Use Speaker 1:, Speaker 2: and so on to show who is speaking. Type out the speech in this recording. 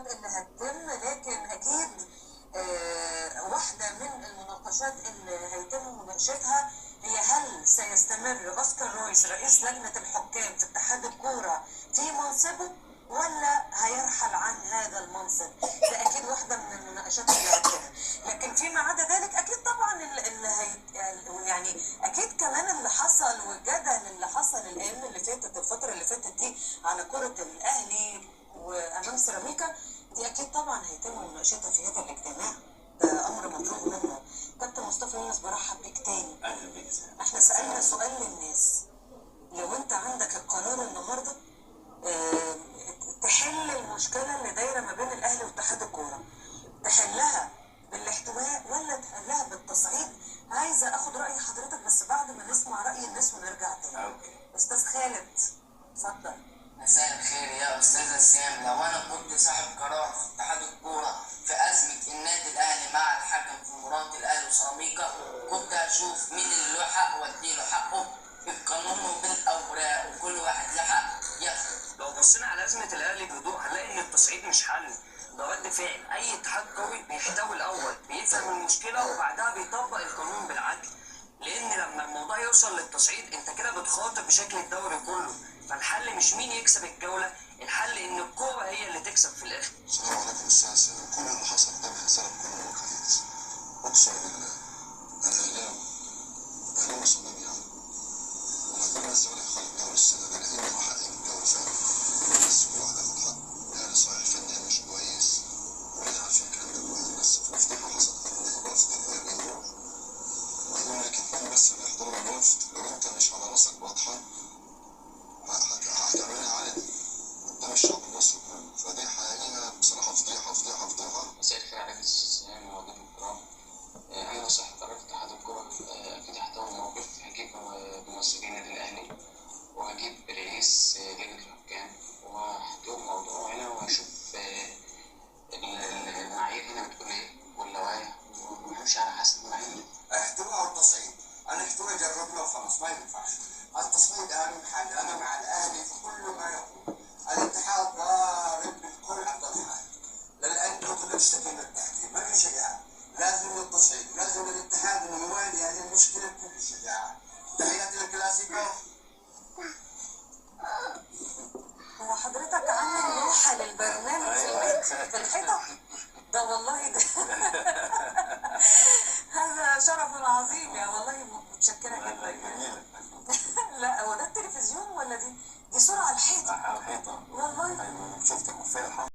Speaker 1: اللي هتتم، لكن اكيد واحده من المناقشات اللي هيتم مناقشتها هي هل سيستمر اوسكار رويس رئيس لجنه الحكام في اتحاد الكوره في منصبه ولا هيرحل عن هذا المنصب. ده اكيد واحده من المناقشات اللي هتتم، لكن فيما عدا ذلك اكيد طبعا اللي يعني اكيد كمان اللي حصل والجدل اللي حصل الايام اللي فاتت، الفتره اللي فاتت دي على كره الاهلي وامام سيراميكا، دي اكيد طبعا هيتم مناقشتها في هذا الاجتماع. ده امر مطلوب منه. كابتن مصطفى يونس برحب بيك تاني.
Speaker 2: اهلا بيك.
Speaker 1: احنا سالنا سؤال للناس، لو انت عندك القرار النهارده تحل المشكله اللي دايره ما بين الاهلي واتحاد الكوره، تحلها بالاحتواء ولا تحلها بالتصعيد؟ عايزه اخد راي حضرتك بس بعد ما نسمع راي الناس ونرجع تاني.
Speaker 2: اوكي.
Speaker 1: استاذ خالد اتفضل.
Speaker 3: مساء الخير يا أستاذة سام. لو أنا كنت صاحب قرار في اتحاد الكورة في أزمة النادي الأهلي مع الحكم في مباراة الأهلي وسيراميكا، كنت هشوف مين اللي له حق وأديله حقه بالقانون وبالأوراق، وكل واحد له حق ياخد.
Speaker 4: لو بصينا على أزمة الأهلي بهدوء هنلاقي إن التصعيد مش حل، ده رد فعل. أي اتحاد قوي بيحتوي الأول، بيفهم المشكلة وبعدها بيطبق القانون بالعدل. لأن لما الموضوع يوصل للتصعيد أنت كده بتخاطب بشكل الدوري كله، فالحل مش مين يكسب الجولة، الحل إن الكورة هي اللي تكسب في الآخر.
Speaker 2: السلام عليكم أستاذ سام. كل اللي حصل ده بسبب كل الوكالات. أقسم بالله الإعلام مصمم يعني. ولما الزمالك خد الدوري السنة دي لأن هو حق الدوري فعلا. بس كل واحد ياخد حقه. الأهلي صحيح فنيا مش كويس. وإحنا عارفين الكلام ده كويس، بس في افتكار حصل الوقت ده يروح. ويقول لك اتنين بس اللي يحضروا الوقت، لو أنت مش على راسك واضحة هتعملها عادي قدام الشعب المصري كله. فدي حاجة بصراحة فضيحة فضيحة فضيحة.
Speaker 3: مساء الخير عليك أستاذ سام وضيوف الكرام. أنا صاحب قرار في اتحاد الكورة، أكيد هحتوي موقف. هجيب ممثلين للأهلي وهجيب رئيس لجنة الحكام وهحتوي الموضوع هنا وهشوف المعايير هنا بتقول إيه واللوائح ونمشي على حسب المعايير.
Speaker 5: احتوى على التصعيد، انا احتوى جربنا وخلاص ما ينفعش. التصعيد اهم حاجه، انا مع الاهلي في كل ما يقول. الاتحاد ضارب بكل الحال، لان كلنا نشتكي من التحكيم، ما في شجاعه. لازم التصعيد، لازم الاتحاد انه يواجه هذه المشكله بكل شجاعه. تحياتي للكلاسيكو.
Speaker 1: هو حضرتك عامل لوحه للبرنامج في البيت في الحيطه؟ ده والله ده هذا شرف عظيم يا والله، متشكره جدا. لا هو ده التلفزيون ولا دي صورة على الحيطة؟
Speaker 2: على الحيطة.
Speaker 1: والله
Speaker 2: أيوة شفت الكفاية.